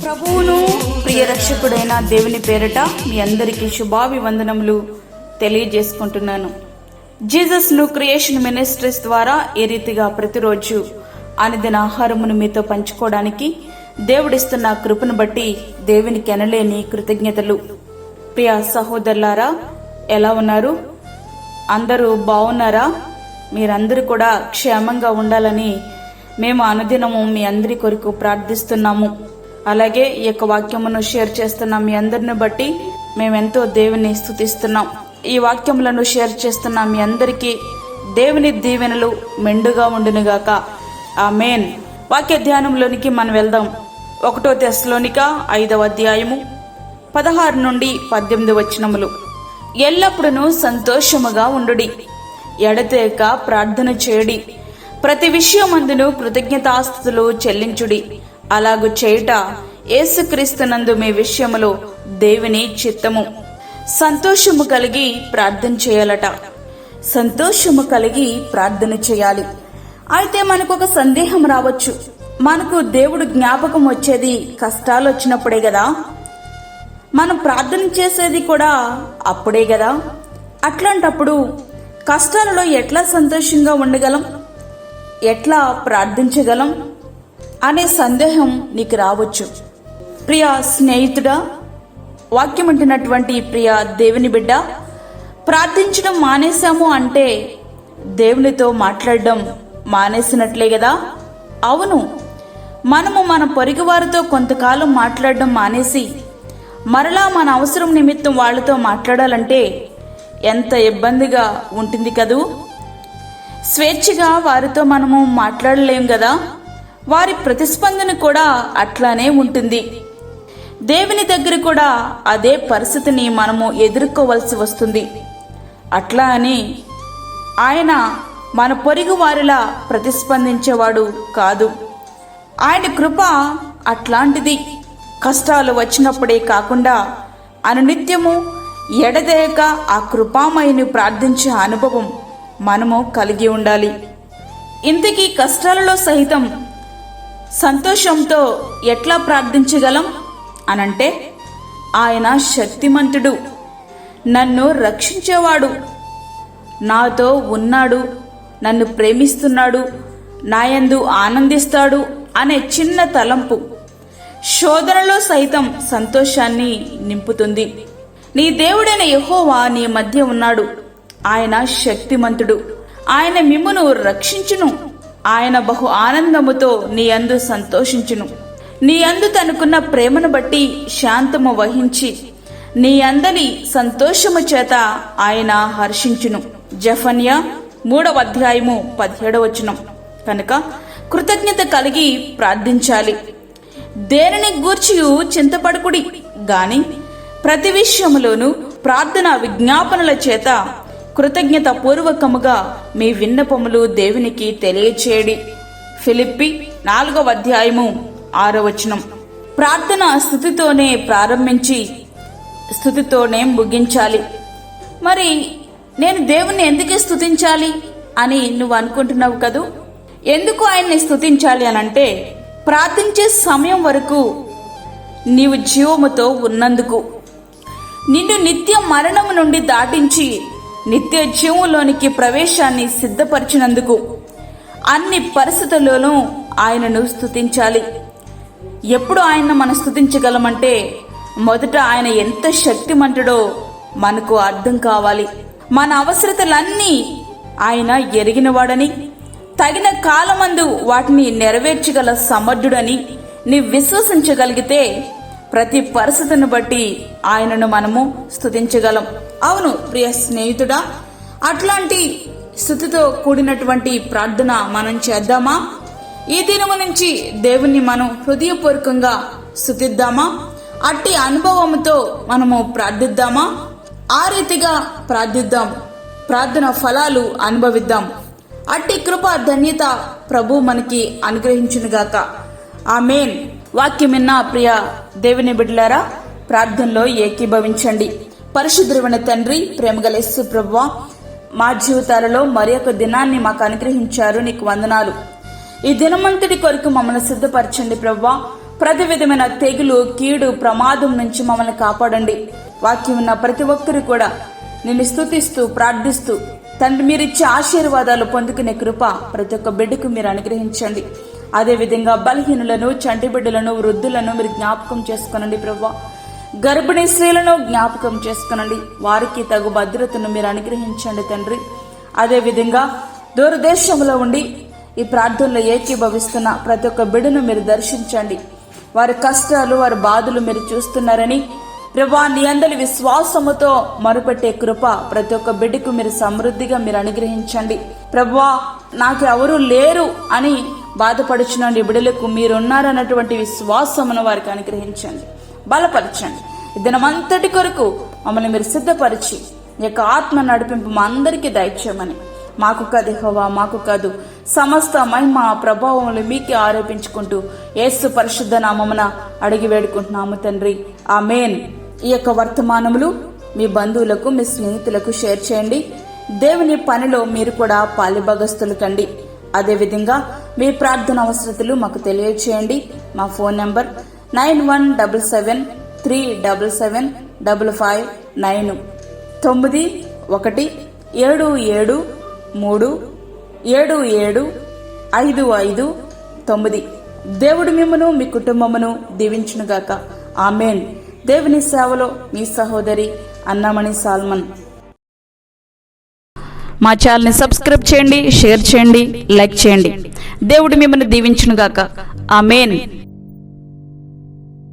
ప్రభువును ప్రియ రక్షకుడైన దేవుని పేరట మీ అందరికీ శుభాభివందనములు తెలియజేసుకుంటున్నాను. జీసస్ ను క్రియేషన్ మినిస్ట్రీస్ ద్వారా ఈ రీతిగా ప్రతిరోజు అనుదిన ఆహారమును మీతో పంచుకోవడానికి దేవుడిస్తున్న కృపను బట్టి దేవునికి ఎనలేని కృతజ్ఞతలు. ప్రియ సహోదరులారా, ఎలా ఉన్నారు? అందరూ బాగున్నారా? మీరందరూ కూడా క్షేమంగా ఉండాలని మేము అనుదినము మీ అందరి కొరకు ప్రార్థిస్తున్నాము. అలాగే ఈ యొక్క వాక్యమును షేర్ చేస్తున్న మీ అందరిని బట్టి మేమెంతో దేవుని స్తుతిస్తున్నాం. ఈ వాక్యములను షేర్ చేస్తున్న మీ అందరికీ దేవుని దీవెనలు మెండుగా ఉండునుగాక. ఆమేన్. వాక్య ధ్యానంలోనికి మనం వెళ్దాం. 1 తెస్సలోనిక 5వ అధ్యాయము 16 నుండి 18 వచనములు. ఎల్లప్పుడూ సంతోషముగా ఉండుడి, ఎడతెగక ప్రార్థన చేయుడి, ప్రతి విషయమందును కృతజ్ఞతాస్తుతులు చెల్లించుడి. అలాగు చేయుట యేసుక్రీస్తునందు మీ విషయములో దేవుని చిత్తము. సంతోషము కలిగి ప్రార్థన చేయాలట. సంతోషము కలిగి ప్రార్థన చేయాలి. అయితే మనకు ఒక సందేహం రావచ్చు. మనకు దేవుడు జ్ఞాపకం వచ్చేది కష్టాలు వచ్చినప్పుడే కదా, మనం ప్రార్థన చేసేది కూడా అప్పుడే కదా. అట్లాంటప్పుడు కష్టాలలో ఎట్లా సంతోషంగా ఉండగలం, ఎట్లా ప్రార్థించగలం అనే సందేహం నీకు రావచ్చు. ప్రియ స్నేహితుడా, వాక్యం అంటున్నటువంటి ప్రియ దేవుని బిడ్డ, ప్రార్థించడం మానేశాము అంటే దేవునితో మాట్లాడడం మానేసినట్లే కదా. అవును, మనము మన పొరుగు వారితో కొంతకాలం మాట్లాడడం మానేసి మరలా మన అవసరం నిమిత్తం వాళ్ళతో మాట్లాడాలంటే ఎంత ఇబ్బందిగా ఉంటుంది కదూ. స్వేచ్ఛగా వారితో మనము మాట్లాడలేం కదా. వారి ప్రతిస్పందన కూడా అట్లానే ఉంటుంది. దేవుని దగ్గర కూడా అదే పరిస్థితిని మనము ఎదుర్కోవలసి వస్తుంది. అట్లా అని ఆయన మన పొరుగు వారిలా ప్రతిస్పందించేవాడు కాదు. ఆయన కృప అట్లాంటిది. కష్టాలు వచ్చినప్పుడే కాకుండా అనునిత్యము ఎడతెగక ఆ కృపామయుని ప్రార్థించే అనుభవం మనము కలిగి ఉండాలి. ఇంతకీ కష్టాలలో సహితం సంతోషంతో ఎట్లా ప్రార్థించగలం అనంటే, ఆయన శక్తిమంతుడు, నన్ను రక్షించేవాడు, నాతో ఉన్నాడు, నన్ను ప్రేమిస్తున్నాడు, నాయందు ఆనందిస్తాడు అనే చిన్న తలంపు శోధనలో సైతం సంతోషాన్ని నింపుతుంది. నీ దేవుడైన యెహోవా నీ మధ్య ఉన్నాడు. ఆయన శక్తిమంతుడు, ఆయన మిమ్మును రక్షించును. ఆయన బహు ఆనందముతో నీ యందు సంతోషించును. నీ యందు తనకున్న ప్రేమను బట్టి శాంతము వహించి నీ అందరి సంతోషము చేత ఆయన హర్షించును. జెఫన్యా 3వ అధ్యాయము 17వ వచనం. కనుక కృతజ్ఞత కలిగి ప్రార్థించాలి. దేనిని గూర్చియు చింతపడకుడి గాని ప్రతి విషయములోను ప్రార్థన విజ్ఞాపనల చేత కృతజ్ఞత పూర్వకముగా మీ విన్నపములు దేవునికి తెలియచేయడి. ఫిలిప్పి 4వ అధ్యాయము 6వ వచనం. ప్రార్థన స్తుతితోనే ప్రారంభించి స్తుతితోనే ముగించాలి. మరి నేను దేవుణ్ణి ఎందుకు స్తుతించాలి అని నువ్వు అనుకుంటున్నావు కదూ. ఎందుకు ఆయన్ని స్తుతించాలి అనంటే, ప్రార్థించే సమయం వరకు నీవు జీవముతో ఉన్నందుకు, నిన్ను నిత్య మరణము నుండి దాటించి నిత్య జీవంలోనికి ప్రవేశాన్ని సిద్ధపరిచినందుకు అన్ని పరిస్థితుల్లోనూ ఆయనను స్తుతించాలి. ఎప్పుడు ఆయన్ని మనం స్తుతించగలమంటే, మొదట ఆయన ఎంత శక్తిమంతుడో మనకు అర్థం కావాలి. మన అవసరతలన్నీ ఆయన ఎరిగినవాడని, తగిన కాలమందు వాటిని నెరవేర్చగల సమర్థుడని నీ విశ్వసించగలిగితే ప్రతి పరిస్థితిని బట్టి ఆయనను మనము స్తుతించగలం. అవును ప్రియ స్నేహితుడా, అట్లాంటి స్తుతితో కూడినటువంటి ప్రార్థన మనం చేద్దామా? ఈ దినము నుంచి దేవుణ్ణి మనం హృదయపూర్వకంగా స్తుతిద్దామా? అట్టి అనుభవంతో మనము ప్రార్థిద్దామా? ఆ రీతిగా ప్రార్థిద్దాం. ప్రార్థన ఫలాలు అనుభవిద్దాం. అట్టి కృప ధన్యత ప్రభు మనకి అనుగ్రహించునుగాక. ఆమేన్. వాక్యం విన్న ప్రియ దేవుని బిడ్డలారా, ప్రార్థనలో ఏకీభవించండి. పరిశుద్ధుడైన తండ్రి, ప్రేమగల యేసు ప్రభువా, మా జీవితాలలో మరి ఒక దినాన్ని మాకు అనుగ్రహించారు. నీకు వందనాలు. ఈ దినమంతటి కొరకు మమ్మల్ని సిద్ధపరచండి ప్రభువా. ప్రతి విధమైన తెగులు, కీడు, ప్రమాదం నుంచి మమ్మల్ని కాపాడండి. వాక్యం ఉన్న ప్రతి ఒక్కరు కూడా నిన్ను స్తుతిస్తూ ప్రార్థిస్తూ తండ్రి మీరిచ్చే ఆశీర్వాదాలు పొందుకునే కృప ప్రతి ఒక్క బిడ్డకు మీరు అనుగ్రహించండి. అదేవిధంగా బలహీనులను, చంటి బిడ్డలను, వృద్ధులను మీరు జ్ఞాపకం చేసుకునండి ప్రభువా. గర్భిణీ స్త్రీలను జ్ఞాపకం చేసుకునండి. వారికి తగు భద్రతను మీరు అనుగ్రహించండి తండ్రి. అదేవిధంగా దూరదేశంలో ఉండి ఈ ప్రార్థనలో ఏకీభవిస్తున్న ప్రతి ఒక్క బిడ్డను మీరు దర్శించండి. వారి కష్టాలు, వారి బాధలు మీరు చూస్తున్నారని ప్రభువా, నీ అందరి విశ్వాసముతో మొరపెట్టే కృప ప్రతి ఒక్క బిడ్డకు మీరు సమృద్ధిగా మీరు అనుగ్రహించండి. ప్రభువా, నాకు ఎవరు లేరు అని బాధపడుచున్న బిడ్డలకు మీరున్నారన్నటువంటి విశ్వాసమును వారికి అనుగ్రహించండి, బలపరచండి. ఈ దినమంతటి కొరకు మమ్మల్ని మీరు సిద్ధపరిచి ఈ యొక్క ఆత్మ నడిపింపు మా అందరికీ దయచేయమని, మాకు కాదు యెహోవా, మాకు కాదు, సమస్త మహిమ ప్రభావములు మీకే ఆరోపించుకుంటూ యేసు పరిశుద్ధ నామమున అడిగి వేడుకుంటున్నాము తండ్రి, ఆమేన్. ఈ యొక్క వర్తమానములు మీ బంధువులకు, మీ స్నేహితులకు షేర్ చేయండి. దేవుని పనిలో మీరు కూడా పాలిభాగస్తులు కండి. అదేవిధంగా మీ ప్రార్థన అవసరతలు మాకు తెలియచేయండి. మా ఫోన్ నంబర్ 9177377559 9177377559. దేవుడు మిమ్మను, మీ కుటుంబమును దీవించునుగాక. ఆమేన్. దేవుని సేవలో మీ సహోదరి అన్నామణి సాల్మన్. మా ఛానల్ని సబ్స్క్రైబ్ చేయండి, షేర్ చేయండి, లైక్ చేయండి. దేవుడు మిమ్మల్ని దీవించునుగాక. ఆమేన్.